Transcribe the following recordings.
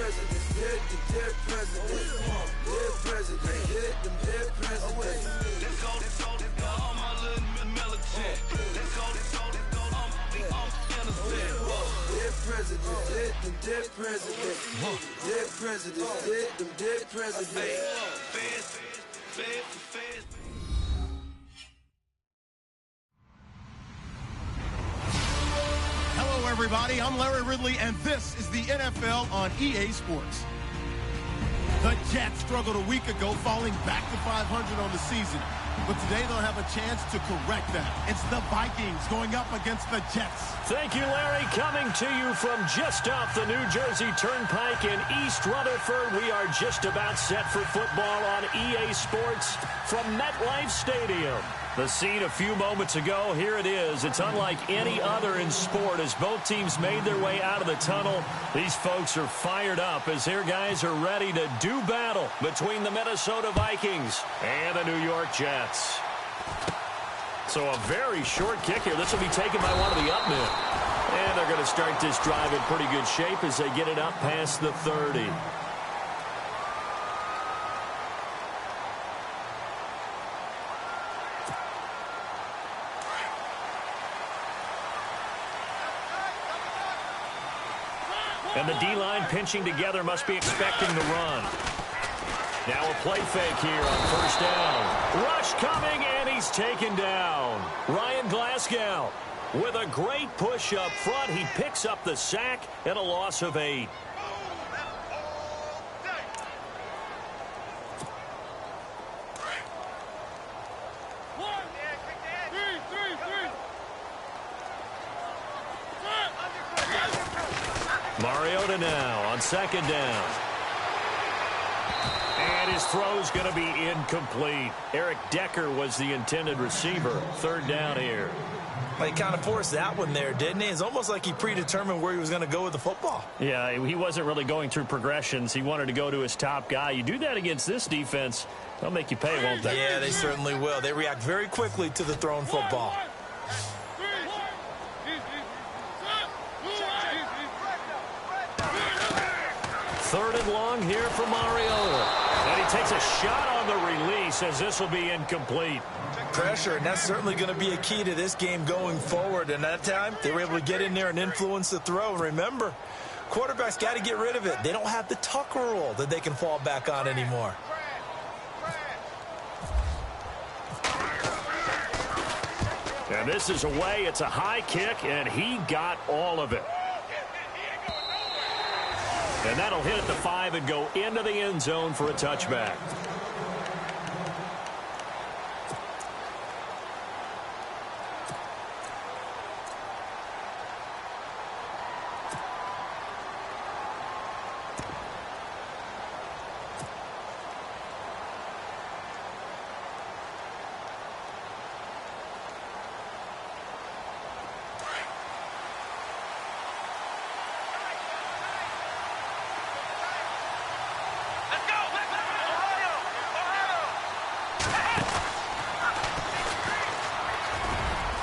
presidents, dead presidents, dead presidents, them dead presidents. Let's go, all my little militant. Let's go, I'm innocent. Dead presidents, dead presidents, dead presidents, them dead presidents. Feds. Hello, everybody. I'm Larry Ridley, and this is the NFL on EA Sports. The Jets struggled a week ago, falling back to 500 on the season. But today they'll have a chance to correct that. It's the Vikings going up against the Jets. Thank you, Larry. Coming to you from just off the New Jersey Turnpike in East Rutherford. We are just about set for football on EA Sports from MetLife Stadium. The scene a few moments ago, here it is. It's unlike any other in sport as both teams made their way out of the tunnel. These folks are fired up as their guys are ready to do battle between the Minnesota Vikings and the New York Jets. So a very short kick here. This will be taken by one of the up men. And they're going to start this drive in pretty good shape as they get it up past the 30. And the D-line pinching together must be expecting the run. Now a play fake here on first down. Rush coming, and he's taken down. Ryan Glasgow with a great push up front. He picks up the sack and a loss of 8. Mariota now on second down. And his throw's going to be incomplete. Eric Decker was the intended receiver. Third down here. Well, he kind of forced that one there, didn't he? It's almost like he predetermined where he was going to go with the football. Yeah, he wasn't really going through progressions. He wanted to go to his top guy. You do that against this defense, they'll make you pay, won't they? Yeah, they certainly will. They react very quickly to the thrown football. Third and long here for Mariota. And he takes a shot on the release as this will be incomplete. Pressure, and that's certainly going to be a key to this game going forward. And that time, they were able to get in there and influence the throw. And remember, quarterbacks got to get rid of it. They don't have the Tucker rule that they can fall back on anymore. And this is away. It's a high kick, and he got all of it. And that'll hit at the 5 and go into the end zone for a touchback.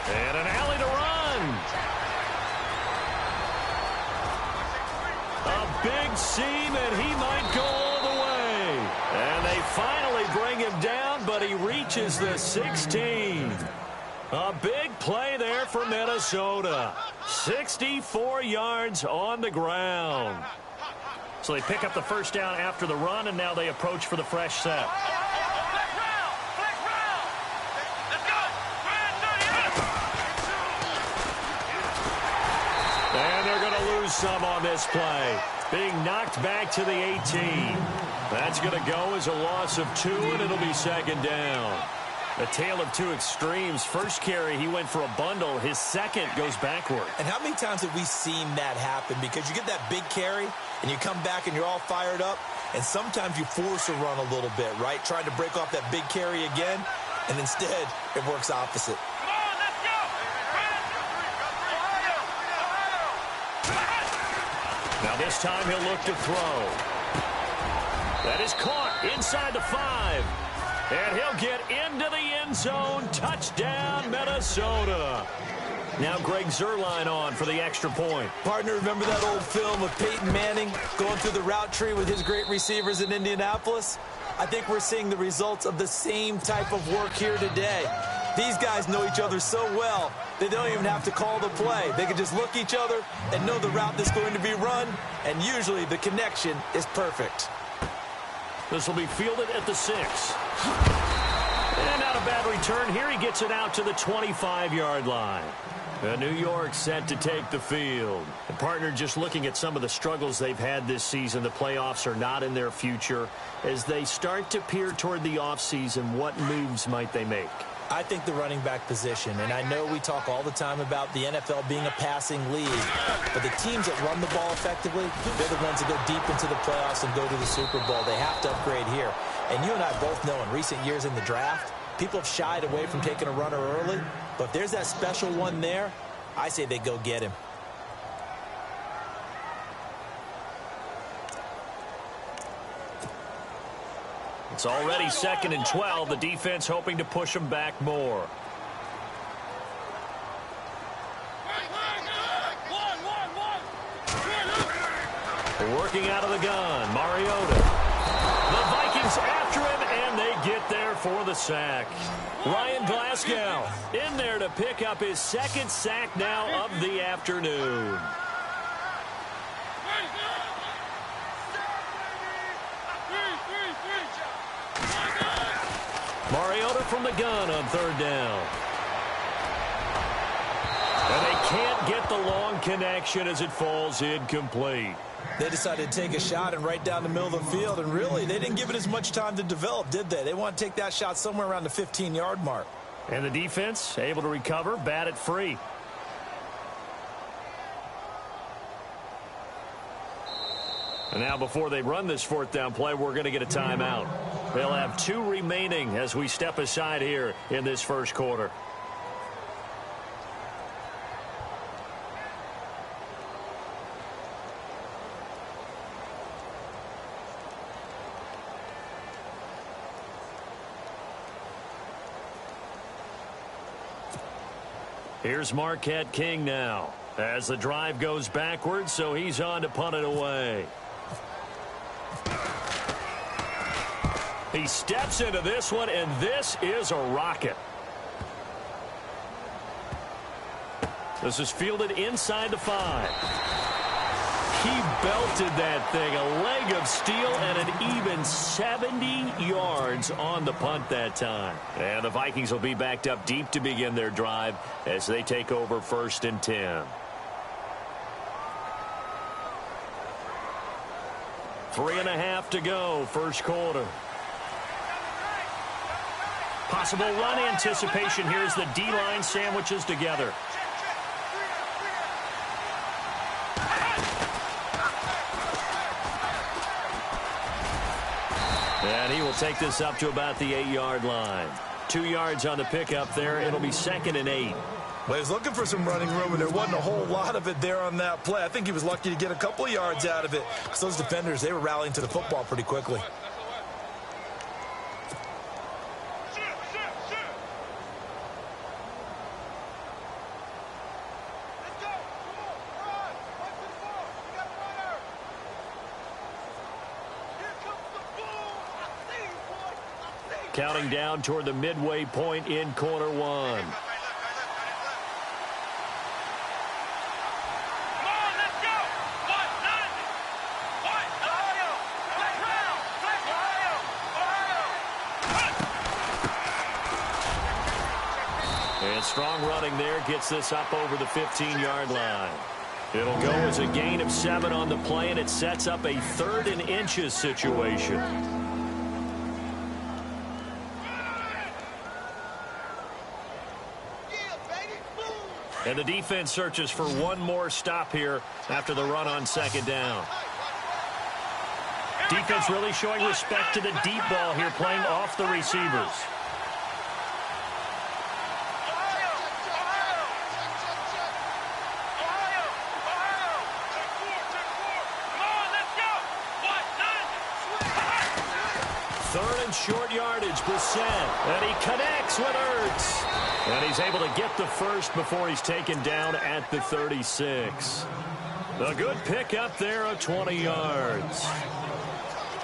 And an alley to run. A big seam, and he might go all the way. And they finally bring him down, but he reaches the 16. A big play there for Minnesota. 64 yards on the ground. So they pick up the first down after the run, and now they approach for the fresh set. And they're going to lose some on this play. Being knocked back to the 18. That's going to go as a loss of 2, and it'll be second down. A tale of two extremes. First carry, he went for a bundle. His second goes backward. And how many times have we seen that happen? Because you get that big carry, and you come back, and you're all fired up, and sometimes you force a run a little bit, right? Trying to break off that big carry again, and instead, it works opposite. Now this time he'll look to throw. That is caught inside the 5. And he'll get into the end zone. Touchdown, Minnesota. Now Greg Zuerlein on for the extra point. Partner, remember that old film of Peyton Manning going through the route tree with his great receivers in Indianapolis? I think we're seeing the results of the same type of work here today. These guys know each other so well, they don't even have to call the play. They can just look each other and know the route that's going to be run, and usually the connection is perfect. This will be fielded at the 6. And not a bad return here. He gets it out to the 25-yard line. New York set to take the field. And partner, just looking at some of the struggles they've had this season, the playoffs are not in their future. As they start to peer toward the offseason, what moves might they make? I think the running back position, and I know we talk all the time about the NFL being a passing league, but the teams that run the ball effectively, they're the ones that go deep into the playoffs and go to the Super Bowl. They have to upgrade here. And you and I both know in recent years in the draft, people have shied away from taking a runner early, but if there's that special one there, I say they go get him. It's already 2nd and 12. The defense hoping to push them back more. Working out of the gun, Mariota. The Vikings after him, and they get there for the sack. Ryan Glasgow in there to pick up his 2nd sack now of the afternoon. Mariota from the gun on 3rd down. And they can't get the long connection as it falls incomplete. They decided to take a shot and right down the middle of the field, and really, they didn't give it as much time to develop, did they? They want to take that shot somewhere around the 15-yard mark. And the defense able to recover, bat it free. And now before they run this 4th down play, we're going to get a timeout. They'll have 2 remaining as we step aside here in this first quarter. Here's Marquette King now as the drive goes backwards, so he's on to punt it away. He steps into this one, and this is a rocket. This is fielded inside the 5. He belted that thing, a leg of steel, and an even 70 yards on the punt that time. And the Vikings will be backed up deep to begin their drive as they take over 1st and 10. 3.5 to go, first quarter. Possible run anticipation here as the D-line sandwiches together. And he will take this up to about the 8-yard line. 2 yards on the pickup there. It'll be 2nd and 8. Well, he was looking for some running room, and there wasn't a whole lot of it there on that play. I think he was lucky to get a couple of yards out of it because those defenders, they were rallying to the football pretty quickly. Counting down toward the midway point in quarter 1. And strong running there gets this up over the 15-yard line. It'll go as a gain of 7 on the play, and it sets up a 3rd and inches situation. And the defense searches for one more stop here after the run on 2nd down. Defense really showing respect to the deep ball here, playing off the receivers. 3rd and short yardage, Brissett. And he connects with Ertz. And he's able to get the first before he's taken down at the 36. A good pickup there of 20 yards.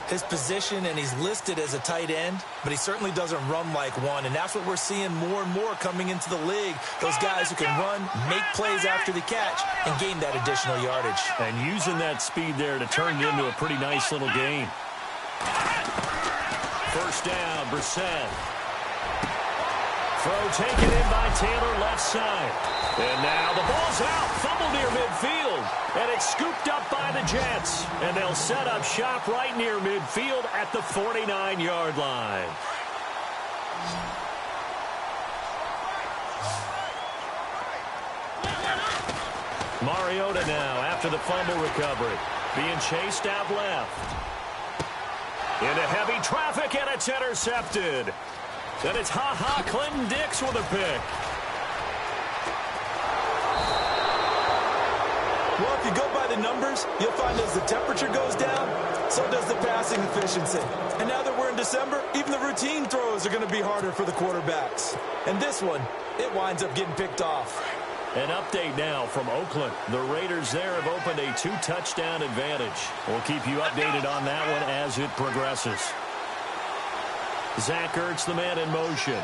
His position, and he's listed as a tight end, but he certainly doesn't run like one, and that's what we're seeing more and more coming into the league. Those guys who can run, make plays after the catch, and gain that additional yardage. And using that speed there to turn it into a pretty nice little gain. First down, Brissett. Throw taken in by Taylor left side. And now the ball's out. Fumble near midfield. And it's scooped up by the Jets. And they'll set up shop right near midfield at the 49-yard line. Mariota now after the fumble recovery. Being chased out left. Into heavy traffic, and it's intercepted. And it's Clinton Dix with a pick. Well, if you go by the numbers, you'll find as the temperature goes down, so does the passing efficiency. And now that we're in December, even the routine throws are going to be harder for the quarterbacks. And this one, it winds up getting picked off. An update now from Oakland. The Raiders there have opened a 2-touchdown advantage. We'll keep you updated on that one as it progresses. Zach Ertz, the man in motion.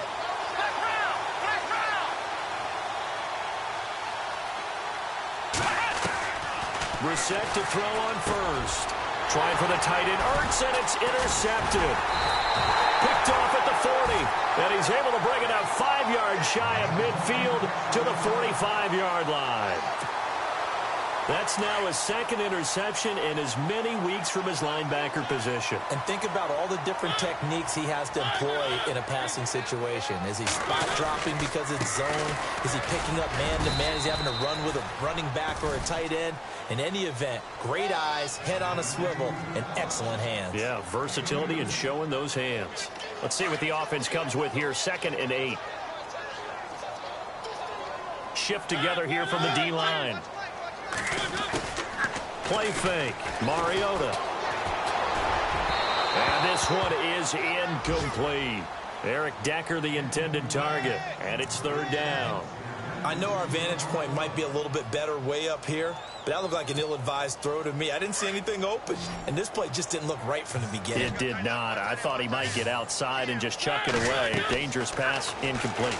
Brissett to throw on first. Trying for the tight end, Ertz, and it's intercepted. Picked off at the 40, and he's able to bring it up 5 yards shy of midfield to the 45-yard line. That's now his second interception in as many weeks from his linebacker position. And think about all the different techniques he has to employ in a passing situation. Is he spot dropping because it's zone? Is he picking up man-to-man? Is he having to run with a running back or a tight end? In any event, great eyes, head on a swivel, and excellent hands. Yeah, versatility and showing those hands. Let's see what the offense comes with here. 2nd and 8. Shift together here from the D-line. Play fake. Mariota. And this one is incomplete. Eric Decker, the intended target. And it's 3rd down. I know our vantage point might be a little bit better way up here, but that looked like an ill-advised throw to me. I didn't see anything open, and this play just didn't look right from the beginning. It did not. I thought he might get outside and just chuck it away. Dangerous pass, incomplete.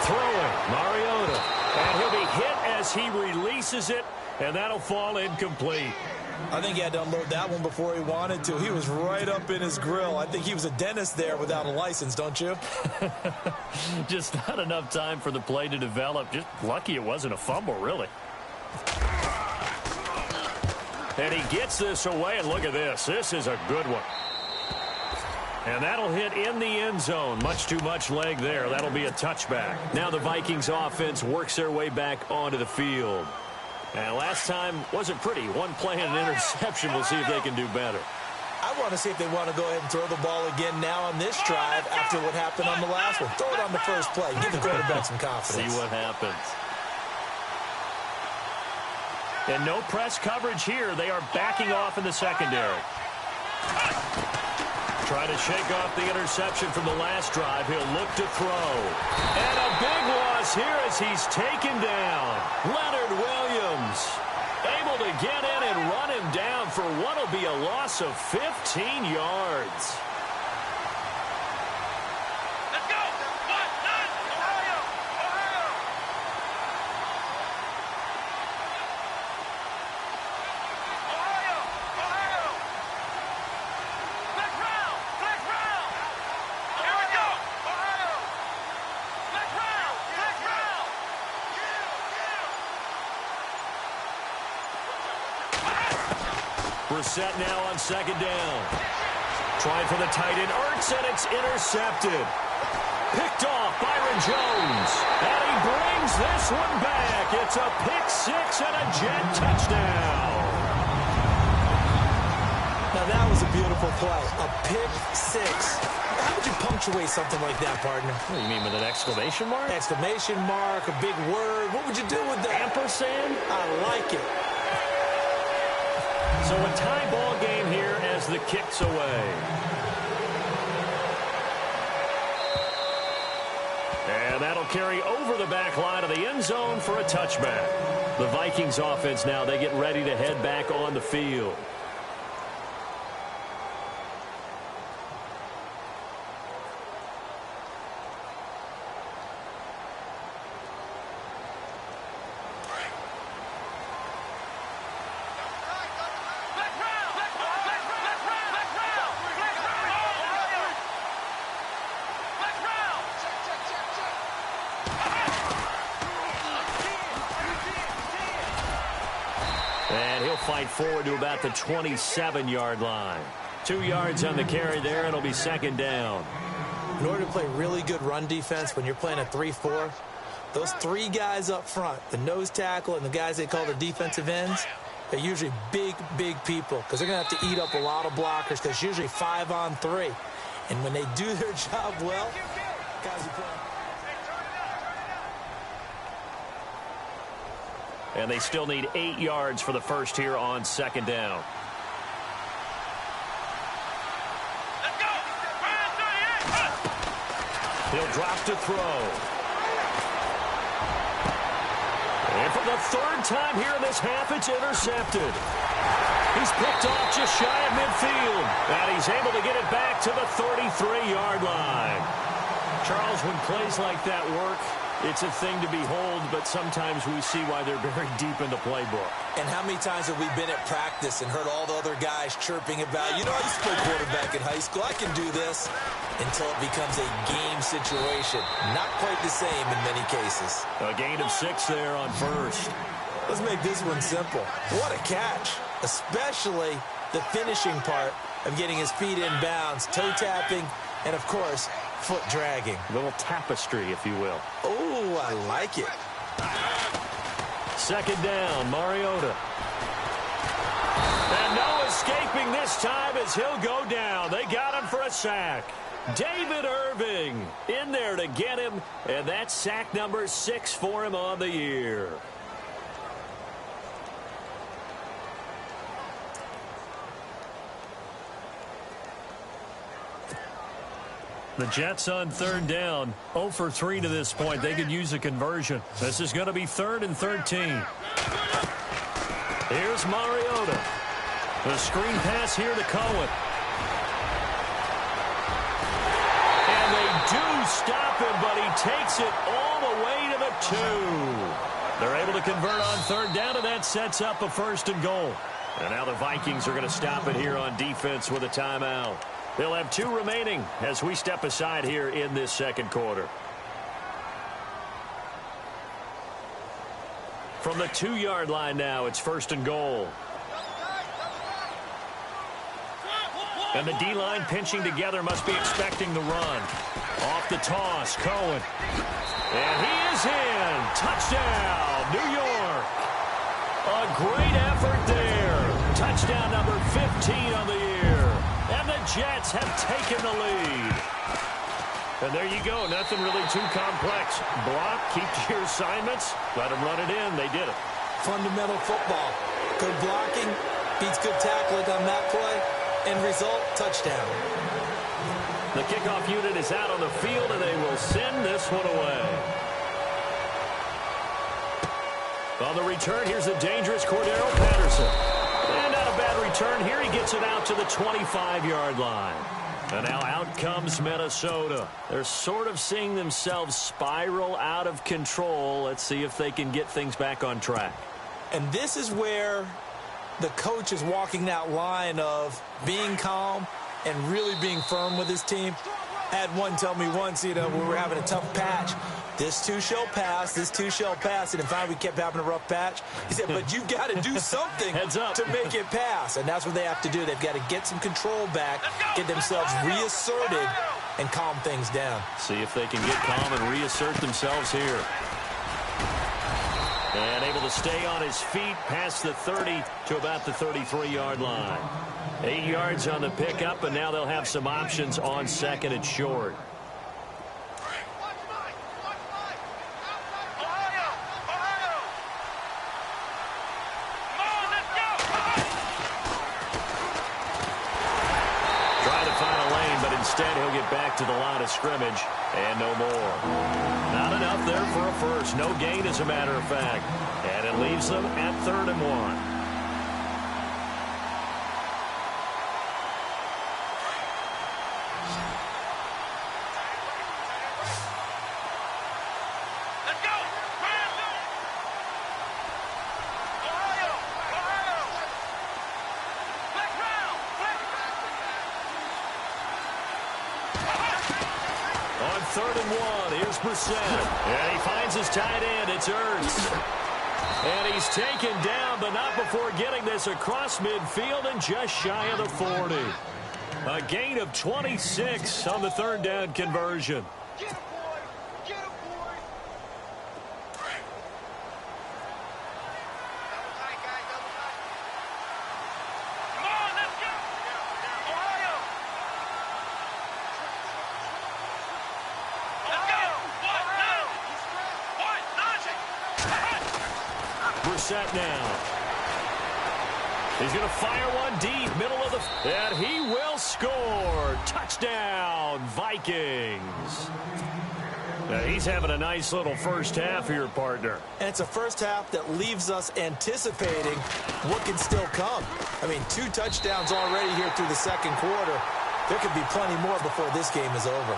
Throwing, Mariota. And he'll be hit as he releases it, and that'll fall incomplete. I think he had to unload that one before he wanted to. He was right up in his grill. I think he was a dentist there without a license, don't you? Just not enough time for the play to develop. Just lucky it wasn't a fumble, really. And he gets this away, and look at this. This is a good one. And that'll hit in the end zone. Much too much leg there. That'll be a touchback. Now the Vikings offense works their way back onto the field. And last time wasn't pretty. One play and an interception. We'll see if they can do better. I want to see if they want to go ahead and throw the ball again now on this drive after what happened on the last one. Throw it on the first play. Give the quarterback some confidence. See what happens. And no press coverage here. They are backing off in the secondary. Trying to shake off the interception from the last drive. He'll look to throw. And a big loss here as he's taken down. Leonard Williams able to get in and run him down for what will be a loss of 15 yards. Let's go! 1-9! Ohio! Ohio! Ohio! Ohio! Flex round! Flex round! Here we go! Ohio! Flex round! Flex round! Brissett now on 2nd down. Trying for the tight end, Ertz, and it's intercepted. Picked off, Byron Jones. And he brings this one back. It's a pick 6 and a Jet touchdown. Now that was a beautiful play. A pick 6. How would you punctuate something like that, partner? What do you mean, with an exclamation mark? Exclamation mark, a big word. What would you do with that? Ampersand? I like it. So a tie ball game here as as the kick's away. And that'll carry over the back line of the end zone for a touchback. The Vikings offense now, they get ready to head back on the field. And he'll fight forward to about the 27-yard line. 2 yards on the carry there. It'll be second down. In order to play really good run defense when you're playing a 3-4, those 3 guys up front, the nose tackle and the guys they call the defensive ends, they're usually big, big people because they're going to have to eat up a lot of blockers because it's usually 5-on-3. And when they do their job well, guys are playing. And they still need 8 yards for the first here on second down. Let's go! He'll drop to throw. And for the third time here in this half, it's intercepted. He's picked off just shy of midfield. And he's able to get it back to the 33-yard line. Charles, when plays like that work, it's a thing to behold, but sometimes we see why they're very deep in the playbook. And how many times have we been at practice and heard all the other guys chirping about, you know, I used to play quarterback in high school, I can do this, until it becomes a game situation. Not quite the same in many cases. A gain of 6 there on first. Let's make this one simple. What a catch, especially the finishing part of getting his feet in bounds, toe tapping, and of course, foot dragging. A little tapestry, if you will. Oh, I like it. Second down, Mariota. And no escaping this time as he'll go down. They got him for a sack. David Irving in there to get him, and that's sack number 6 for him on the year. The Jets on third down, 0 for 3 to this point. They could use a conversion. This is going to be 3rd and 13. Here's Mariota. The screen pass here to Cohen. And they do stop him, but he takes it all the way to the 2. They're able to convert on third down, and that sets up a 1st and goal. And now the Vikings are going to stop it here on defense with a timeout. They'll have 2 remaining as we step aside here in this second quarter. From the 2-yard line now, it's 1st and goal. And the D-line pinching together must be expecting the run. Off the toss, Cohen. And he is in. Touchdown, New York. A great effort there. Touchdown number 15 on the year. And the Jets have taken the lead. And there you go. Nothing really too complex. Block, keep to your assignments, let them run it in. They did it. Fundamental football. Good blocking beats good tackling on that play. End result, touchdown. The kickoff unit is out on the field, and they will send this one away. On the return, here's the dangerous Cordero Patterson. And not a bad return here. He gets it out to the 25-yard line. And now out comes Minnesota. They're sort of seeing themselves spiral out of control. Let's see if they can get things back on track. And this is where the coach is walking that line of being calm and really being firm with his team. I had one tell me once, we were having a tough patch. This too shall pass, this too shall pass. And in fact, we kept having a rough patch. He said, but you've got to do something to make it pass. And that's what they have to do. They've got to get some control back, get themselves reasserted, and calm things down. See if they can get calm and reassert themselves here. And able to stay on his feet past the 30 to about the 33-yard line. 8 yards on the pickup, and now they'll have some options on second and short. back to the line of scrimmage, and no more. Not enough there for a first. No gain, as a matter of fact. And it leaves them at 3rd and 1. On 3rd and 1, here's Brissett. And he finds his tight end. It's Ertz. And he's taken down, but not before getting this across midfield and just shy of the 40. A gain of 26 on the 3rd down conversion. Get him, boy! Get him, boy! Double tight, guys. Double tight. Come on, let's go! Ohio! Let's go! What? No! What? Nothing! Brissett now. He's going to fire one deep, middle of the... And he will score. Touchdown, Vikings. Now, he's having a nice little first half here, partner. And it's a first half that leaves us anticipating what can still come. I mean, 2 touchdowns already here through the second quarter. There could be plenty more before this game is over.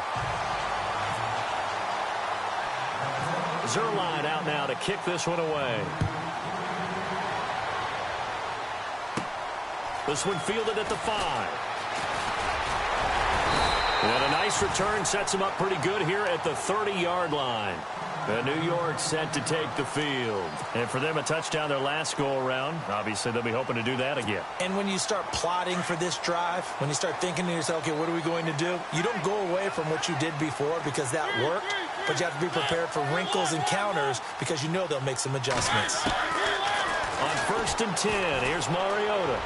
Zerline out now to kick this one away. This one fielded at the 5. And a nice return sets him up pretty good here at the 30-yard line. New York set to take the field. And for them, a touchdown their last go-around. Obviously, they'll be hoping to do that again. And when you start plotting for this drive, when you start thinking to yourself, okay, what are we going to do? You don't go away from what you did before because that worked, but you have to be prepared for wrinkles and counters because you know they'll make some adjustments. On 1st and 10, here's Mariota.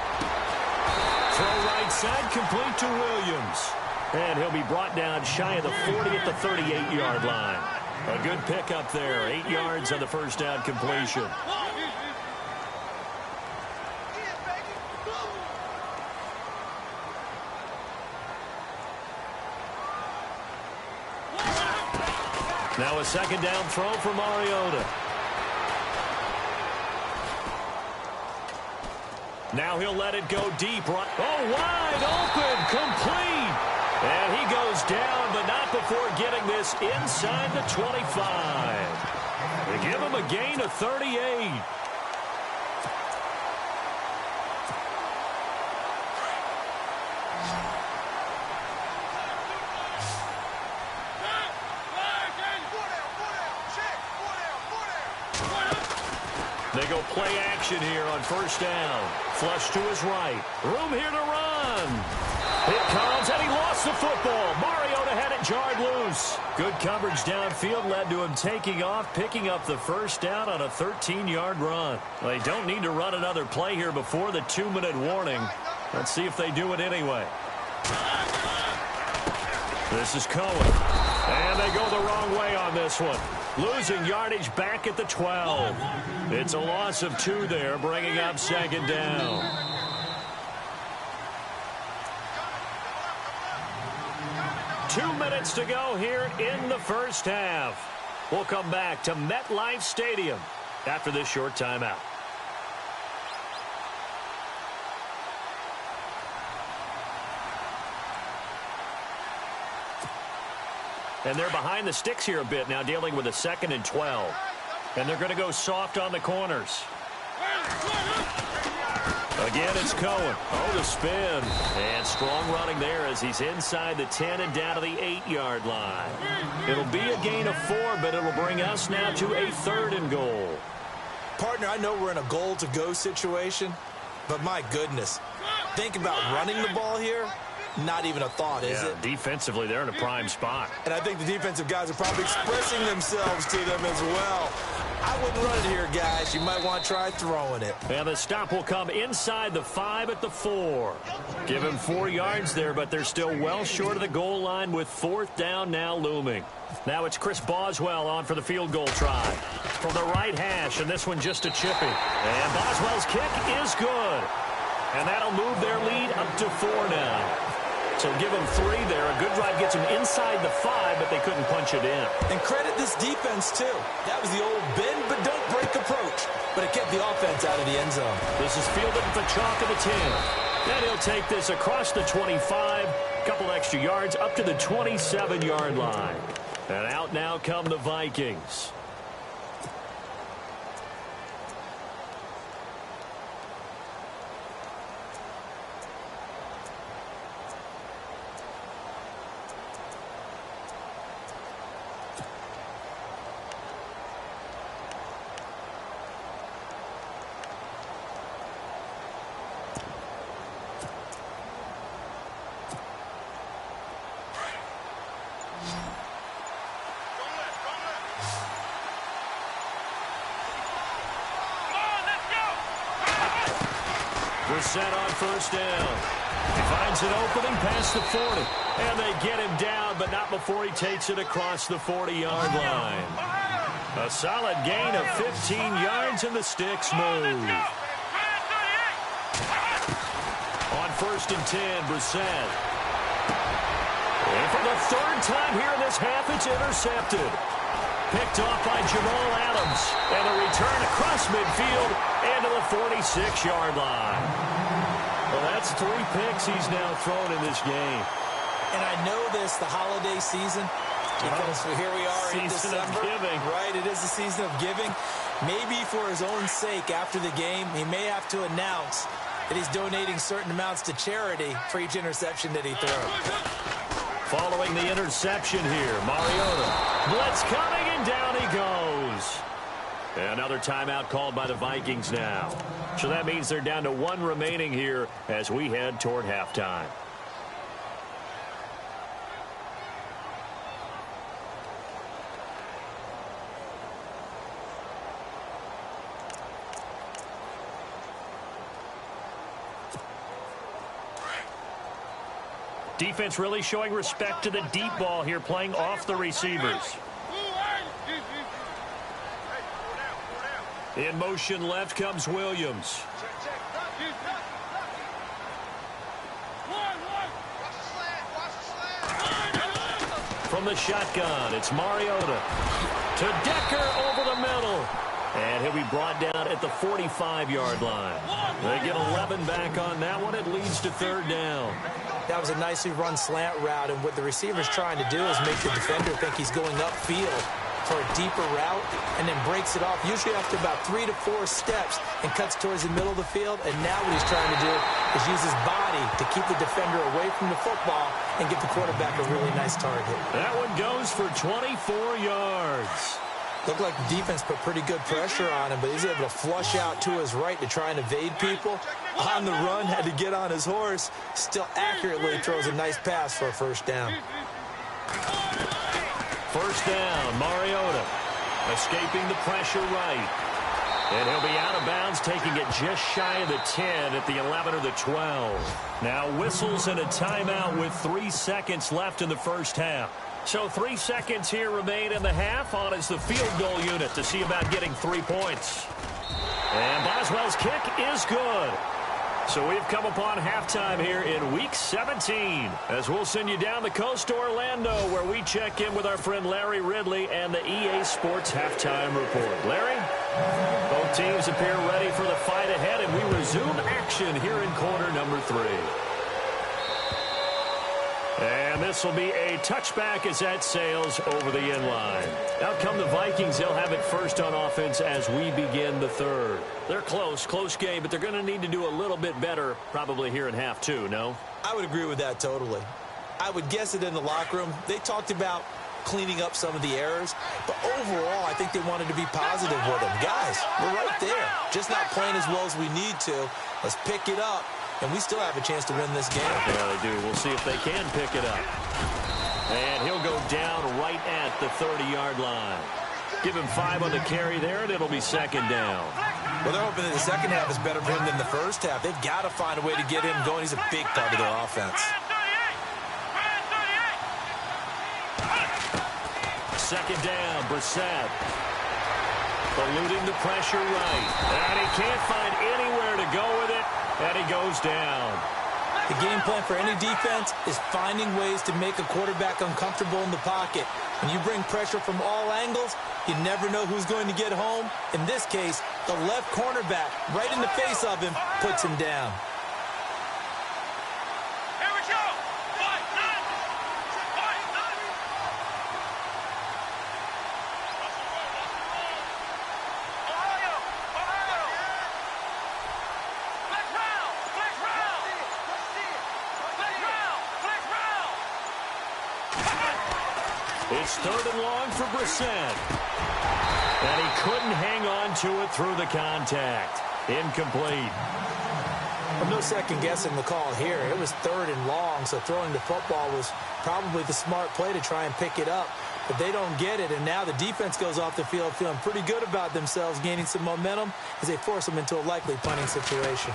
Throw right side, complete to Williams. And he'll be brought down shy of the 40 at the 38-yard line. A good pickup there. 8 yards on the first down completion. Now a 2nd down throw for Mariota. Now he'll let it go deep. Oh, wide open, complete. And he goes down, but not before getting this inside the 25. They give him a gain of 38. They go play action here on 1st down. Flush to his right. Room here to run. It comes, and he lost the football. Mariota had it jarred loose. Good coverage downfield led to him taking off, picking up the 1st down on a 13-yard run. They don't need to run another play here before the 2-minute warning. Let's see if they do it anyway. This is Cohen. And they go the wrong way on this one. Losing yardage back at the 12. It's a loss of 2 there, bringing up 2nd down. Two minutes to go here in the first half. We'll come back to MetLife Stadium after this short timeout. And they're behind the sticks here a bit now, dealing with a 2nd and 12. And they're going to go soft on the corners. Again, it's Cohen. Oh, the spin. And strong running there as he's inside the 10 and down to the 8-yard line. It'll be a gain of 4, but it'll bring us now to a 3rd and goal. Partner, I know we're in a goal-to-go situation, but my goodness, think about running the ball here. Not even a thought, is it? Defensively, they're in a prime spot. And I think the defensive guys are probably expressing themselves to them as well. I wouldn't run it here, guys. You might want to try throwing it. And the stop will come inside the 5 at the 4. Give him 4 yards there, but they're still well short of the goal line with 4th down now looming. Now it's Chris Boswell on for the field goal try. From the right hash, and this one just a chippy. And Boswell's kick is good. And that'll move their lead up to 4 now. So give them 3 there. A good drive gets them inside the 5, but they couldn't punch it in. And credit this defense, too. That was the old bend but don't break approach. But it kept the offense out of the end zone. This is fielded at the chalk of the 10. And he'll take this across the 25. Couple extra yards up to the 27-yard line. And out now come the Vikings. Set on first down. He finds an opening past the 40. And they get him down, but not before he takes it across the 40-yard line. A solid gain of 15 yards, and the sticks move. On first and 10, Brissett. And for the 3rd time here in this half, it's intercepted. Picked off by Jamal Adams. And a return across midfield and to the 46-yard line. Well, that's 3 picks he's now thrown in this game. And I know this, the holiday season, because here we are in December. Season of giving. Right, it is the season of giving. Maybe for his own sake, after the game, he may have to announce that he's donating certain amounts to charity for each interception that he throws. Following the interception here, Mariota. Blitz coming, and down he goes. Another timeout called by the Vikings now. So that means they're down to 1 remaining here as we head toward halftime. Defense really showing respect to the deep ball here, playing off the receivers. In motion left comes Williams. From the shotgun, it's Mariota. To Decker over the middle. And he'll be brought down at the 45-yard line. They get 11 back on that one. It leads to 3rd down. That was a nicely run slant route, and what the receiver's trying to do is make the defender think he's going upfield for a deeper route, and then breaks it off, usually after about 3 to 4 steps, and cuts towards the middle of the field. And now what he's trying to do is use his body to keep the defender away from the football and give the quarterback a really nice target. That one goes for 24 yards. Looked like the defense put pretty good pressure on him, but he's able to flush out to his right to try and evade people. On the run, had to get on his horse. Still accurately throws a nice pass for a 1st down. 1st down, Mariota. Escaping the pressure right. And he'll be out of bounds, taking it just shy of the 10 at the 11 or the 12. Now whistles and a timeout with 3 seconds left in the 1st half. So 3 seconds here remain in the half. On is the field goal unit to see about getting 3 points. And Boswell's kick is good. So we've come upon halftime here in Week 17 as we'll send you down the coast to Orlando where we check in with our friend Larry Ridley and the EA Sports Halftime Report. Larry, both teams appear ready for the fight ahead, and we resume action here in quarter number 3. And this will be a touchback as that sails over the end line. Out come the Vikings. They'll have it first on offense as we begin the 3rd. They're close game, but they're going to need to do a little bit better probably here in half 2, no? I would agree with that totally. I would guess it in the locker room. They talked about cleaning up some of the errors, but overall, I think they wanted to be positive with them. Guys, we're right there. Just not playing as well as we need to. Let's pick it up. And we still have a chance to win this game. Yeah, they do. We'll see if they can pick it up. And he'll go down right at the 30-yard line. Give him 5 on the carry there, and it'll be 2nd down. Well, they're hoping that the 2nd half is better for him than the 1st half. They've got to find a way to get him going. He's a big part of their offense. 2nd down, Brissett. Eluding the pressure right. And he can't find anywhere to go with it. And he goes down. The game plan for any defense is finding ways to make a quarterback uncomfortable in the pocket. When you bring pressure from all angles, you never know who's going to get home. In this case, the left cornerback, right in the face of him, puts him down. Here we go. It's 3rd and long for Brissett. And he couldn't hang on to it through the contact. Incomplete. Well, no second guessing the call here. It was 3rd and long, so throwing the football was probably the smart play to try and pick it up. But they don't get it, and now the defense goes off the field feeling pretty good about themselves, gaining some momentum as they force them into a likely punting situation.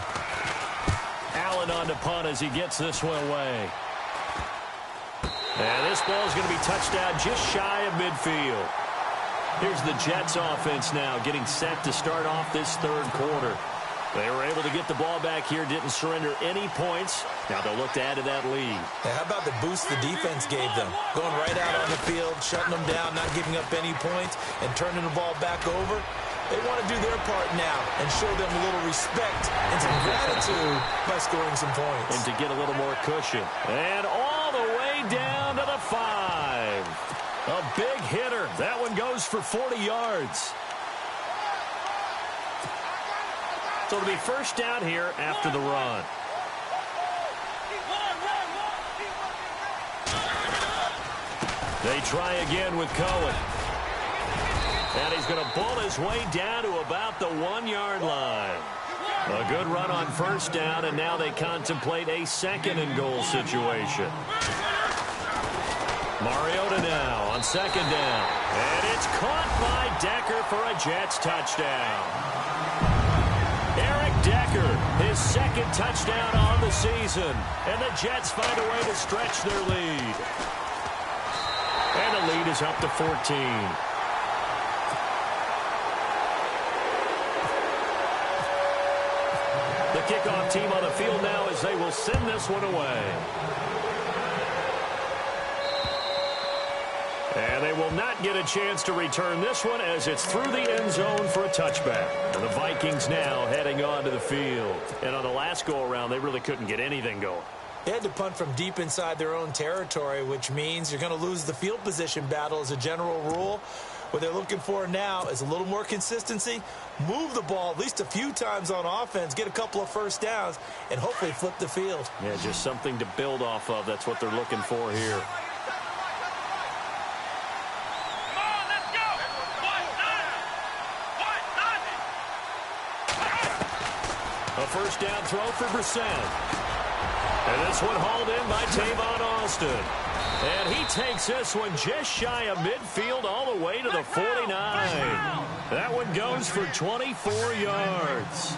Allen on to punt as he gets this one away. And this ball is going to be touched down just shy of midfield. Here's the Jets offense now getting set to start off this 3rd quarter. They were able to get the ball back here, didn't surrender any points. Now they'll look to add to that lead. How about the boost the defense gave them? Going right out on the field, shutting them down, not giving up any points, and turning the ball back over. They want to do their part now and show them a little respect and some gratitude by scoring some points. And to get a little more cushion. And all the way down to the 5. A big hitter. That one goes for 40 yards. So it'll be first down here after the run. They try again with Cohen. And he's going to bull his way down to about the 1-yard line. A good run on first down, and now they contemplate a 2nd and goal situation. Mariota now on 2nd down. And it's caught by Decker for a Jets touchdown. Eric Decker, his 2nd touchdown on the season. And the Jets find a way to stretch their lead. And the lead is up to 14. The kickoff team on the field now as they will send this one away. And they will not get a chance to return this one as it's through the end zone for a touchback. And the Vikings now heading onto the field. And on the last go-around, they really couldn't get anything going. They had to punt from deep inside their own territory, which means you're going to lose the field position battle as a general rule. What they're looking for now is a little more consistency, move the ball at least a few times on offense, get a couple of first downs, and hopefully flip the field. Yeah, just something to build off of. That's what they're looking for here. A first down throw for Brissett. And this one hauled in by Tavon Austin. And he takes this one just shy of midfield all the way to the 49. That one goes for 24 yards.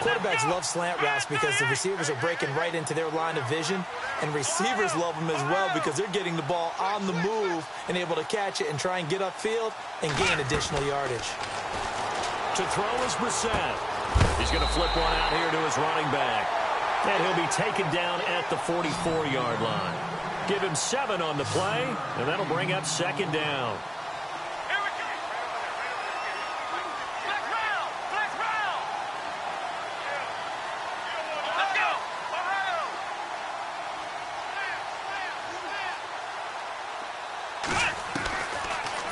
Quarterbacks love slant routes because the receivers are breaking right into their line of vision. And receivers love them as well because they're getting the ball on the move and able to catch it and try and get upfield and gain additional yardage. To throw is Brissett. He's going to flip one out here to his running back. And he'll be taken down at the 44-yard line. Give him 7 on the play, and that'll bring up 2nd down. Here we go. Flex round. Flex round. Let's go.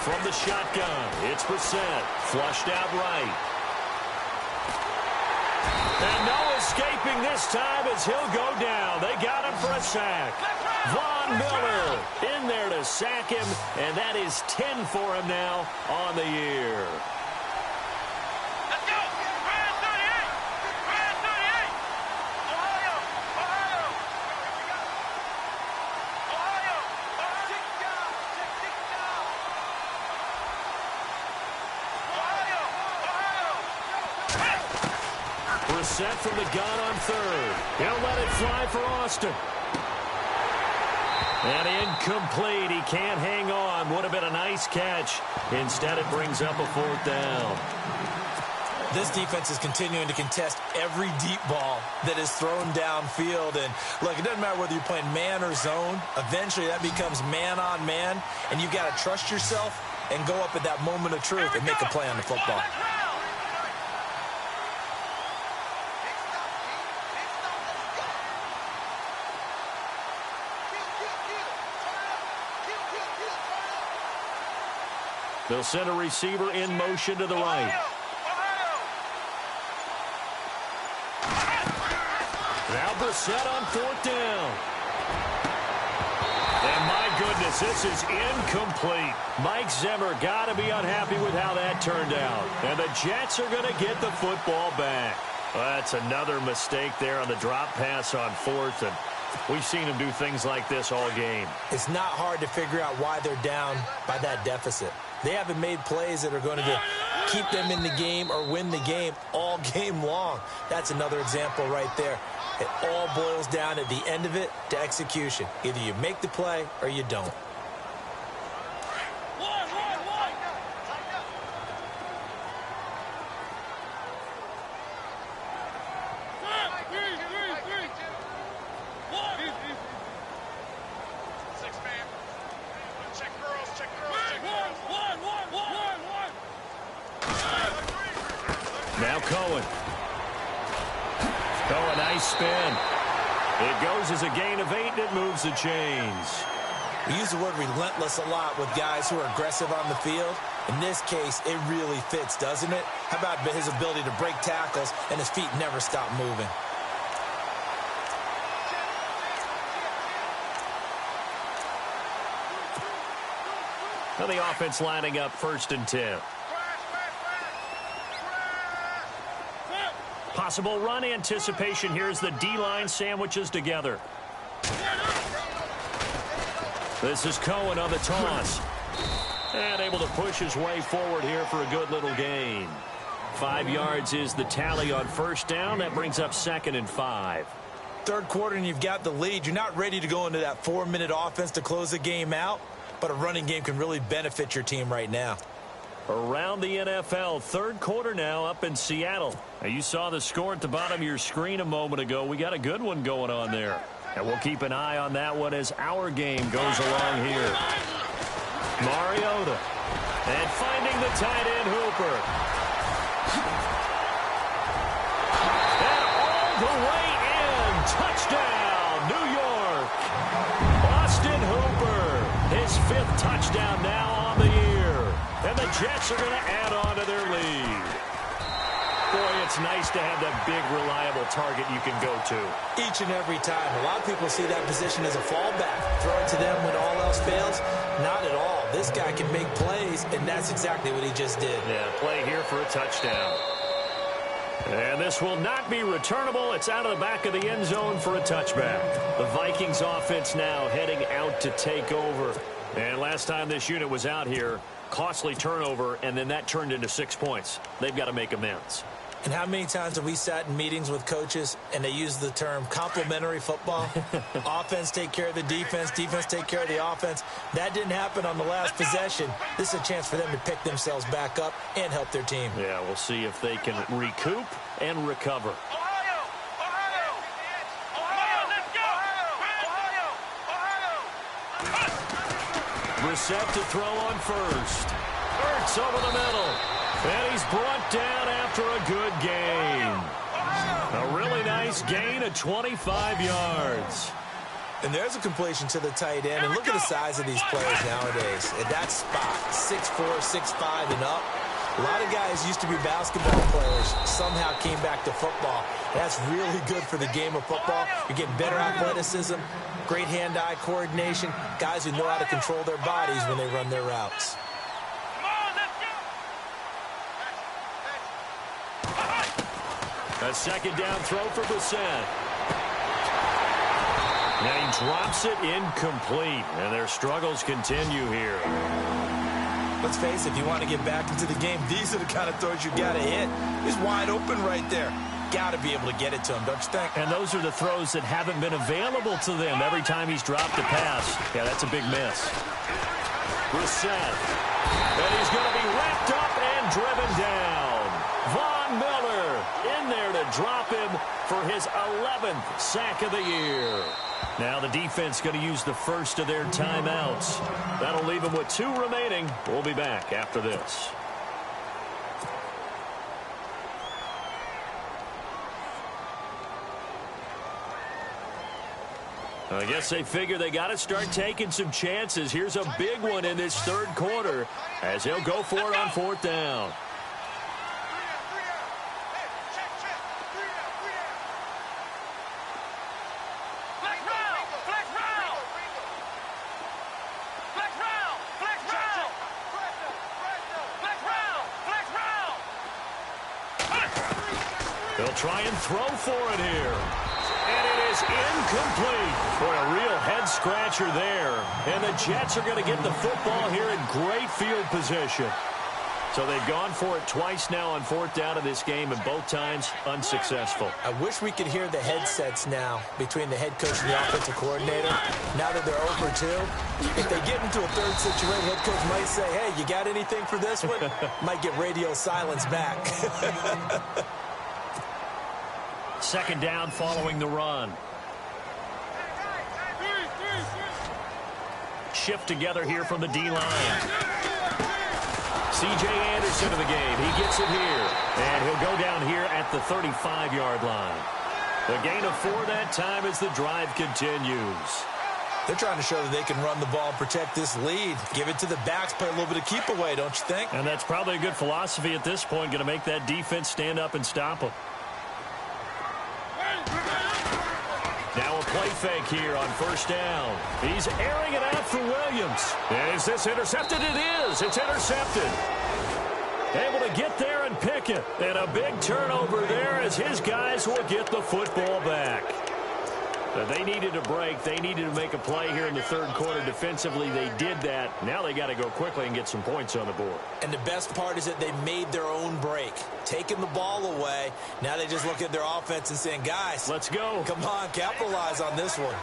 From the shotgun, it's Brissett. Flushed out right. And no escaping this time as he'll go down. They got him for a sack. Von Miller in there to sack him, and that is 10 for him now on the year. Let's go. Brand 38. Brand 38. Ohio. Ohio. Ohio. Check down. Check down. Ohio. Ohio. Brissett from the gun on 3rd. He'll let it fly for Austin. And incomplete. He can't hang on. Would have been a nice catch. Instead, it brings up a 4th down. this defense is continuing to contest every deep ball that is thrown downfield. And, look, it doesn't matter whether you're playing man or zone. Eventually, that becomes man-on-man, and you've got to trust yourself and go up at that moment of truth and make a play on the football. They'll send a receiver in motion to the right. Now Brissett on 4th down. And my goodness, this is incomplete. Mike Zimmer got to be unhappy with how that turned out. And the Jets are going to get the football back. Well, that's another mistake there on the drop pass on 4th. And we've seen him do things like this all game. It's not hard to figure out why they're down by that deficit. They haven't made plays that are going to keep them in the game or win the game all game long. That's another example right there. It all boils down at the end of it to execution. Either you make the play or you don't. Now Cohen. A nice spin. It goes as a gain of 8, and it moves the chains. We use the word relentless a lot with guys who are aggressive on the field. In this case, it really fits, doesn't it? How about his ability to break tackles and his feet never stop moving? Now the offense lining up 1st and 10. Possible run anticipation. Here's the D-line sandwiches together. This is Cohen on the toss. And able to push his way forward here for a good little gain. 5 yards is the tally on 1st down. That brings up 2nd and 5. Third quarter and you've got the lead. You're not ready to go into that 4-minute offense to close the game out. But a running game can really benefit your team right now. Around the NFL, 3rd quarter now up in Seattle. Now you saw the score at the bottom of your screen a moment ago. We got a good one going on there. And we'll keep an eye on that one as our game goes along here. Mariota. And finding the tight end Hooper. And all the way in. Touchdown, New York. Austin Hooper. His 5th touchdown now on the year. And the Jets are going to add on to their lead. Boy, it's nice to have that big, reliable target you can go to. Each and every time. A lot of people see that position as a fallback. Throw it to them when all else fails. Not at all. This guy can make plays, and that's exactly what he just did. Yeah, play here for a touchdown. And this will not be returnable. It's out of the back of the end zone for a touchback. The Vikings offense now heading out to take over. And last time this unit was out here, costly turnover, and then that turned into 6 points. They've got to make amends. And how many times have we sat in meetings with coaches and they use the term complementary football? Offense take care of the defense, defense take care of the offense. That didn't happen on the last possession. This is a chance for them to pick themselves back up and help their team. Yeah, we'll see if they can recoup and recover. Brissett to throw on 1st. Ertz over the middle. And he's brought down after a good gain. A really nice gain of 25 yards. And there's a completion to the tight end. And look at the size of these players nowadays. At that spot, 6'4", 6'5", and up. A lot of guys used to be basketball players, somehow came back to football. That's really good for the game of football. You're getting better athleticism, great hand-eye coordination, guys who know how to control their bodies when they run their routes. A 2nd down throw for Brissett. Now he drops it incomplete, and their struggles continue here. Let's face it, if you want to get back into the game, these are the kind of throws you got to hit. He's wide open right there. Got to be able to get it to him, don't you think? And those are the throws that haven't been available to them every time he's dropped a pass. Yeah, that's a big miss. Brissett. And he's going to be wrapped up and driven down. Von Miller to drop him for his 11th sack of the year. Now the defense going to use the first of their timeouts. That'll leave them with 2 remaining. We'll be back after this. I guess they figure they got to start taking some chances. Here's a big one in this third quarter as he'll go for it on 4th down. They'll try and throw for it here. And it is incomplete. Boy, a real head-scratcher there. And the Jets are going to get the football here in great field position. So they've gone for it twice now on 4th down in this game, and both times unsuccessful. I wish we could hear the headsets now between the head coach and the offensive coordinator. Now that they're over 2, if they get into a third situation, head coach might say, hey, you got anything for this one? Might get radio silence back. 2nd down following the run. Shift together here from the D-line. C.J. Anderson in the game. He gets it here. And he'll go down here at the 35-yard line. The gain of 4 that time as the drive continues. They're trying to show that they can run the ball and protect this lead. Give it to the backs, play a little bit of keep away, don't you think? And that's probably a good philosophy at this point. Going to make that defense stand up and stop them. Now a play fake here on 1st down. He's airing it out for Williams. And is this intercepted? It is. It's intercepted. Able to get there and pick it. And a big turnover there as his guys will get the football back. They needed a break. They needed to make a play here in the third quarter defensively. They did that. Now they got to go quickly and get some points on the board. And the best part is that they made their own break. Taking the ball away. Now they just look at their offense and saying, guys, let's go. Come on, capitalize on this one.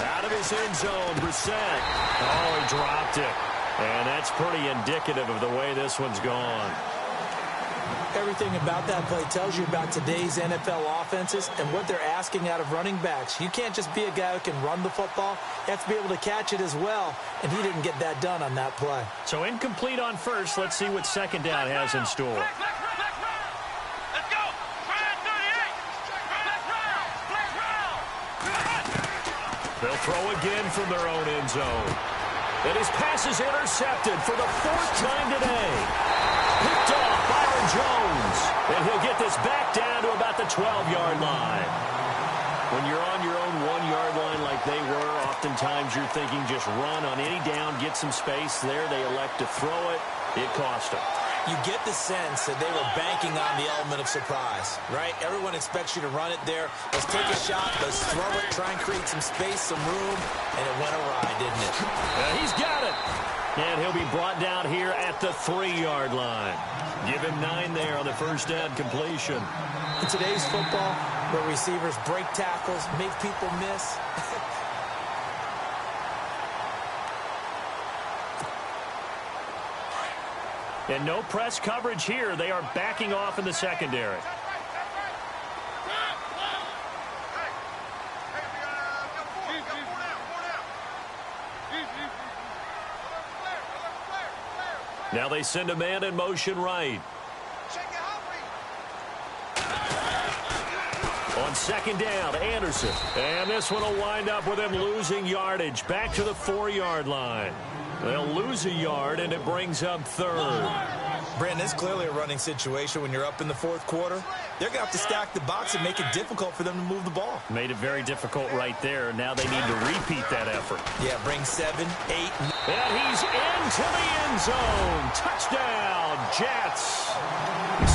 Out of his end zone, Brissett. Oh, he dropped it. And that's pretty indicative of the way this one's gone. Everything about that play tells you about today's NFL offenses and what they're asking out of running backs. You can't just be a guy who can run the football. You have to be able to catch it as well, and he didn't get that done on that play. So incomplete on 1st. Let's see what 2nd down has in store. They'll throw again from their own end zone. And his pass is intercepted for the 4th time today. Picked off Byron Jones. And he'll get this back down to about the 12-yard line. When you're on your own 1-yard line like they were, oftentimes you're thinking just run on any down, get some space there. They elect to throw it. It cost them. You get the sense that they were banking on the element of surprise, right? Everyone expects you to run it there. Let's take a shot. Let's throw it, try and create some space, some room, and it went awry, didn't it? He's got it. And he'll be brought down here at the 3-yard line. Give him 9 there on the 1st down completion. In today's football, where receivers break tackles, make people miss, and no press coverage here. They are backing off in the secondary. Now they send a man in motion right. On 2nd down, Anderson. And this one will wind up with him losing yardage. Back to the 4-yard line. They'll lose a yard, and it brings up 3rd. Brandon, it's clearly a running situation when you're up in the 4th quarter. They're going to have to stack the box and make it difficult for them to move the ball. Made it very difficult right there. Now they need to repeat that effort. Yeah, bring 7, 8. And he's into the end zone. Touchdown, Jets.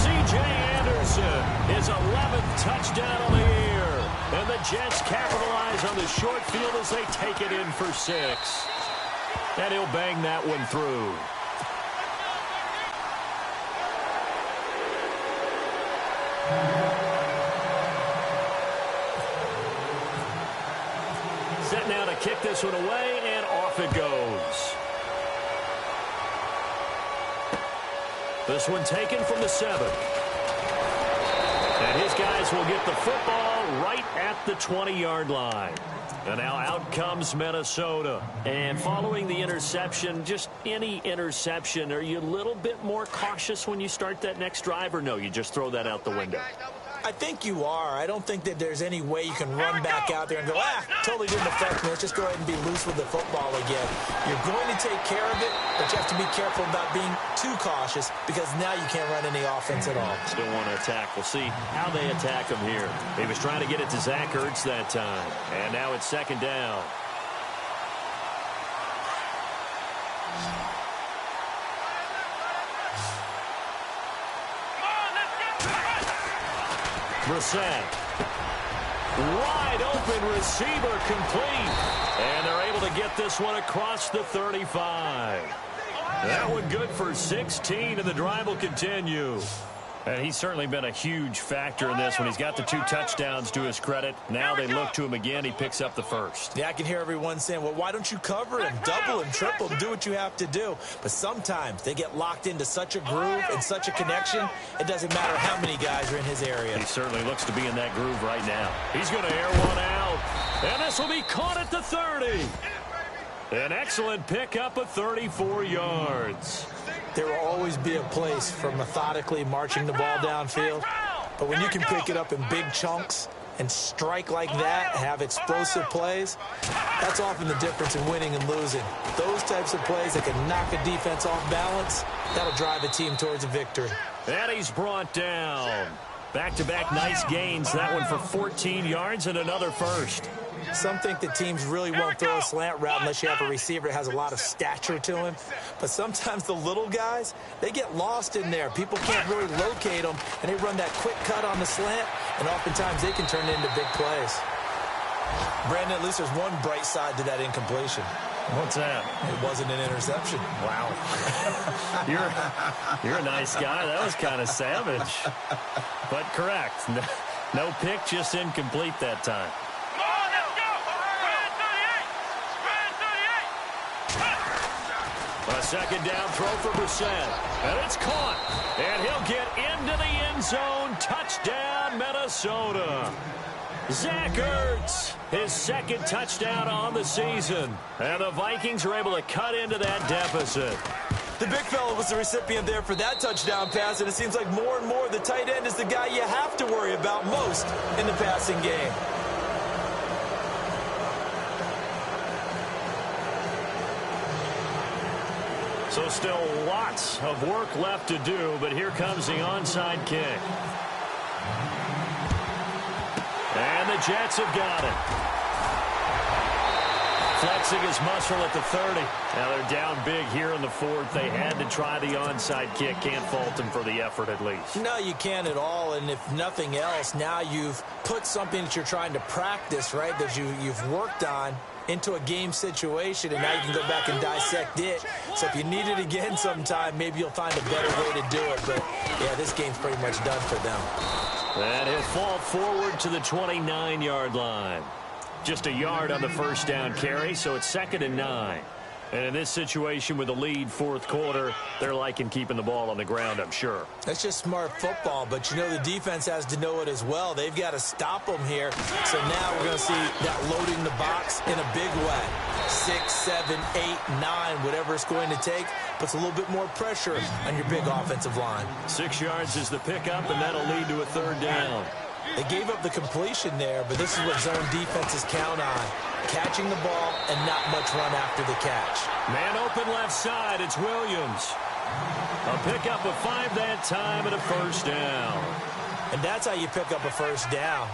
C.J. Anderson, his 11th touchdown of the year. And the Jets capitalize on the short field as they take it in for 6. And he'll bang that one through. Set now to kick this one away, and off it goes. This one taken from the 7. And his guys will get the football right at the 20-yard line. And now out comes Minnesota. And following the interception, just any interception, are you a little bit more cautious when you start that next drive, or no, you just throw that out the window? I think you are. I don't think that there's any way you can run back out there and go, totally didn't affect me. Let's just go ahead and be loose with the football again. You're going to take care of it, but you have to be careful about being too cautious because now you can't run any offense at all. Still want to attack. We'll see how they attack him here. He was trying to get it to Zach Ertz that time. And now it's second down. Brissett. Wide open receiver complete. And they're able to get this one across the 35. That one good for 16, and the drive will continue. And he's certainly been a huge factor in this when he's got the 2 touchdowns to his credit. Now they look to him again. He picks up the first. Yeah, I can hear everyone saying, well, why don't you cover him, double him, triple him, do what you have to do. But sometimes they get locked into such a groove and such a connection, it doesn't matter how many guys are in his area. He certainly looks to be in that groove right now. He's going to air one out. And this will be caught at the 30. An excellent pickup of 34 yards. There will always be a place for methodically marching the ball downfield. But when you can pick it up in big chunks and strike like that, have explosive plays, that's often the difference in winning and losing. Those types of plays that can knock a defense off balance, that'll drive a team towards a victory. And he's brought down. Back-to-back nice gains. That one for 14 yards and another first. Some think that teams really won't throw a slant route unless you have a receiver that has a lot of stature to him. But sometimes the little guys, they get lost in there. People can't really locate them, and they run that quick cut on the slant, and oftentimes they can turn it into big plays. Brandon, at least there's one bright side to that incompletion. What's that? It wasn't an interception. Wow. You're a nice guy. That was kind of savage. But correct. No pick, just incomplete that time. A second down throw for Brissett. And it's caught. And he'll get into the end zone. Touchdown, Minnesota. Zach Ertz, his second touchdown on the season. And the Vikings are able to cut into that deficit. The big fella was the recipient there for that touchdown pass, and it seems like more and more the tight end is the guy you have to worry about most in the passing game. So still lots of work left to do, but here comes the onside kick. And the Jets have got it. Flexing his muscle at the 30. Now they're down big here in the 4th. They had to try the onside kick. Can't fault them for the effort at least. No, you can't at all. And if nothing else, now you've put something that you're trying to practice, right, that you've worked on into a game situation, and now you can go back and dissect it. So if you need it again sometime, maybe you'll find a better way to do it. But, yeah, this game's pretty much done for them. And he'll fall forward to the 29-yard line. Just a yard on the first down carry, so it's 2nd and 9. And in this situation with the lead 4th quarter, they're liking keeping the ball on the ground, I'm sure. That's just smart football, but you know the defense has to know it as well. They've got to stop them here. So now we're going to see that loading the box in a big way. 6, 7, 8, 9, whatever it's going to take, puts a little bit more pressure on your big offensive line. 6 yards is the pickup, and that'll lead to a 3rd down. They gave up the completion there, but this is what zone defenses count on. Catching the ball and not much run after the catch. Man open left side, it's Williams. A pickup of 5 that time and a 1st down. And that's how you pick up a 1st down.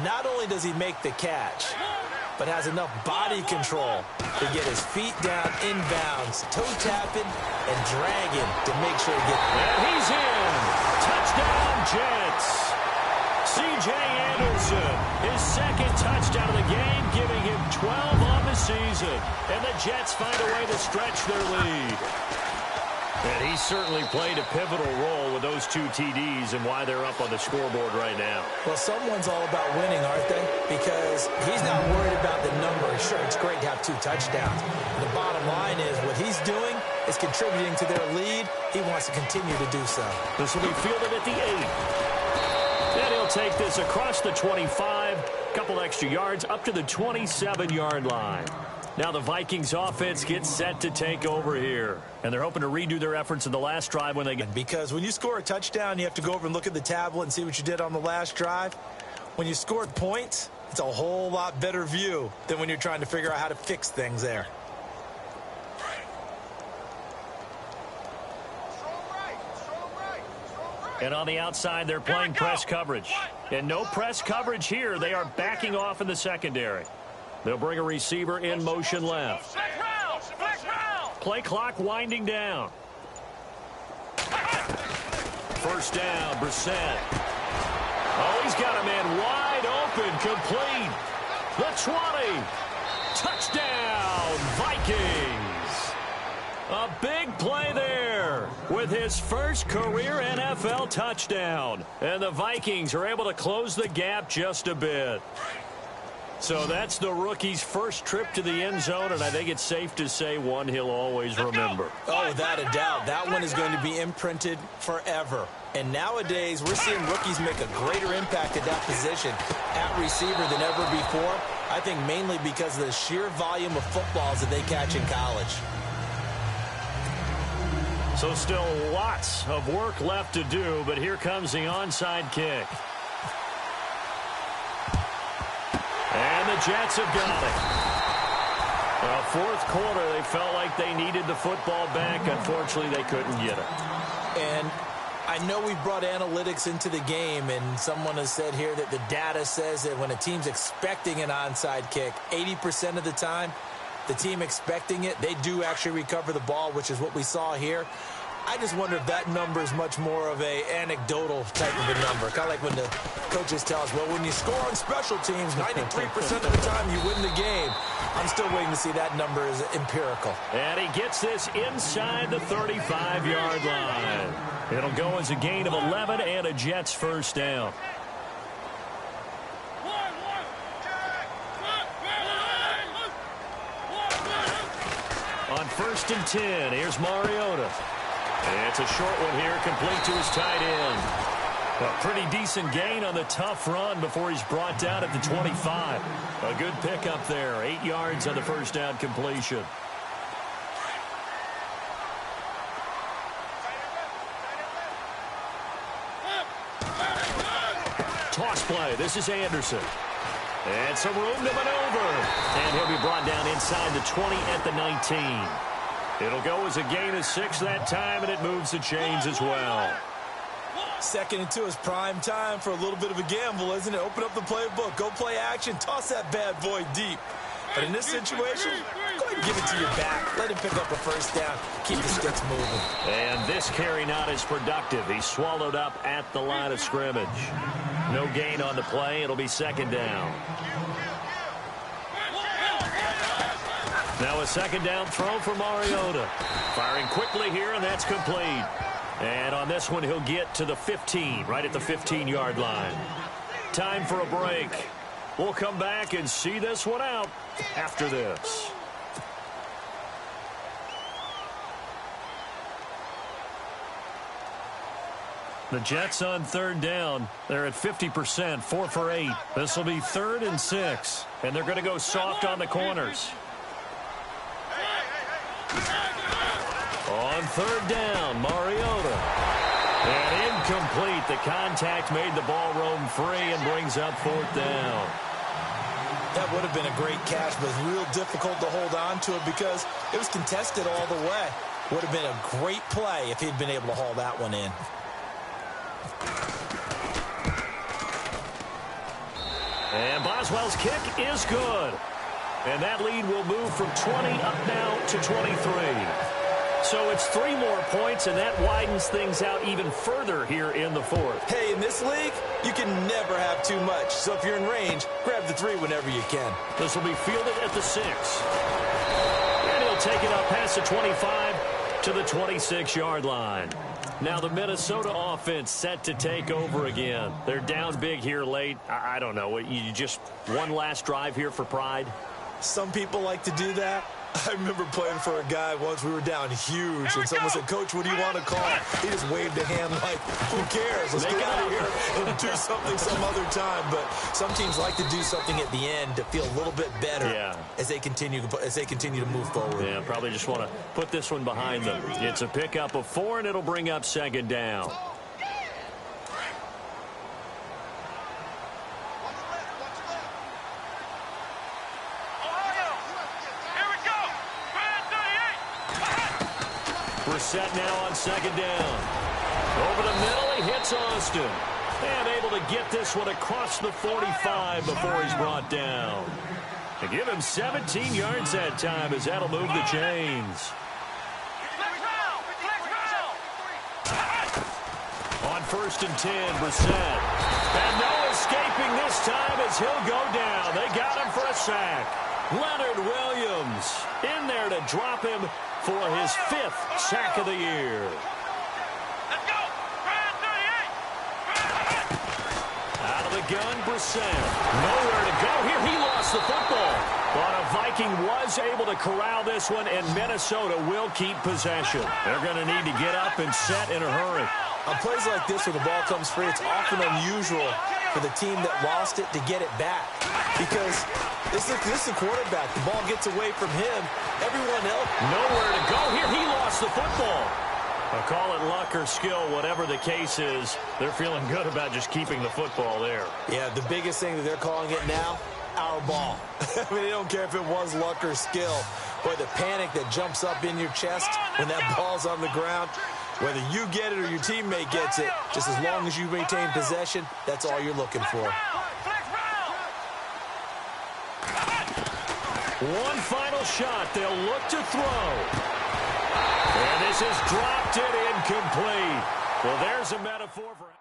Not only does he make the catch, but has enough body control to get his feet down inbounds, toe tapping and dragging to make sure he gets there. And he's in. Touchdown, Jets. C.J. Anderson, his 2nd touchdown of the game, giving him 12 on the season. And the Jets find a way to stretch their lead. And he certainly played a pivotal role with those 2 TDs and why they're up on the scoreboard right now. Well, someone's all about winning, aren't they? Because he's not worried about the number. Sure, it's great to have 2 touchdowns. The bottom line is what he's doing is contributing to their lead. He wants to continue to do so. This will be fielded at the 8. And he'll take this across the 25, couple extra yards up to the 27-yard line. Now the Vikings offense gets set to take over here. And they're hoping to redo their efforts in the last drive when they get... Because when you score a touchdown, you have to go over and look at the tablet and see what you did on the last drive. When you scored points, it's a whole lot better view than when you're trying to figure out how to fix things there. And on the outside, they're playing press coverage. And no press coverage here. They are backing off in the secondary. They'll bring a receiver in motion left. Play clock winding down. First down, Brissett. Oh, he's got a man wide open, complete. The 20. Touchdown, Vikings. A big play there with his first career NFL touchdown. And the Vikings are able to close the gap just a bit. So that's the rookie's first trip to the end zone, and I think it's safe to say one he'll always remember. Oh, without a doubt. That one is going to be imprinted forever. And nowadays, we're seeing rookies make a greater impact at that position at receiver than ever before. I think mainly because of the sheer volume of footballs that they catch in college. So still lots of work left to do, but here comes the onside kick. And the Jets have got it. Fourth quarter, they felt like they needed the football back. Unfortunately, they couldn't get it. And I know we've brought analytics into the game, and someone has said here that the data says that when a team's expecting an onside kick, 80% of the time, the team expecting it, they do actually recover the ball, which is what we saw here. I just wonder if that number is much more of a anecdotal type of a number. Kind of like when the coaches tell us, well, when you score on special teams, 93% of the time you win the game. I'm still waiting to see that number is empirical. And he gets this inside the 35-yard line. It'll go as a gain of 11 and a Jets first down. On 1st and 10, here's Mariota. It's a short one here, complete to his tight end. A pretty decent gain on the tough run before he's brought down at the 25. A good pickup there, 8 yards on the first down completion. Toss play, this is Anderson. And some room to maneuver. And he'll be brought down inside the 20 at the 19. It'll go as a gain of 6 that time, and it moves the chains as well. 2nd and 2 is prime time for a little bit of a gamble, isn't it? Open up the playbook, go play action, toss that bad boy deep. But in this situation, go ahead and give it to your back. Let him pick up a first down. Keep the sticks moving. And this carry not as productive. He's swallowed up at the line of scrimmage. No gain on the play. It'll be 2nd down. Now a 2nd down throw for Mariota. Firing quickly here, and that's complete. And on this one, he'll get to the 15, right at the 15-yard line. Time for a break. We'll come back and see this one out after this. The Jets on 3rd down. They're at 50%, 4 for 8. This will be 3rd and 6, and they're going to go soft on the corners. On 3rd down, Mariota. And incomplete. The contact made the ball roam free and brings up 4th down. That would have been a great catch, but it's real difficult to hold on to it because it was contested all the way. Would have been a great play if he'd been able to haul that one in. And Boswell's kick is good. And that lead will move from 20 up now to 23. So it's 3 more points, and that widens things out even further here in the 4th. Hey, in this league, you can never have too much. So if you're in range, grab the 3 whenever you can. This will be fielded at the 6. And he'll take it up past the 25 to the 26-yard line. Now the Minnesota offense set to take over again. They're down big here late. I don't know. You just one last drive here for pride? Some people like to do that. I remember playing for a guy once. We were down huge, and someone said, "Coach, what do you want to call?" He just waved a hand like, "Who cares? Let's get out of here and do something some other time." But some teams like to do something at the end to feel a little bit better as they continue to move forward. Yeah, probably just want to put this one behind them. It's a pickup of 4, and it'll bring up second down. Set now on second down. Over the middle, he hits Austin. And able to get this one across the 45 before he's brought down. They give him 17 yards that time as that'll move the chains. On 1st and 10, Brissett. And no escaping this time as he'll go down. They got him for a sack. Leonard Williams in there to drop him for his 5th sack of the year. Let's go! Out of the gun, Brissett. Nowhere to go here. He lost the football. But a Viking was able to corral this one, and Minnesota will keep possession. They're going to need to get up and set in a hurry. On plays like this where the ball comes free, it's often unusual for the team that lost it to get it back. Because this is the quarterback. The ball gets away from him. Everyone else. Nowhere to go here. He lost the football. I'll call it luck or skill, whatever the case is. They're feeling good about just keeping the football there. Yeah, the biggest thing that they're calling it now, our ball. I mean, they don't care if it was luck or skill. Boy, the panic that jumps up in your chest when that ball's on the ground, whether you get it or your teammate gets it, just as long as you maintain possession, that's all you're looking for. One final shot. They'll look to throw. And this is dropped it incomplete. Well, there's a metaphor for...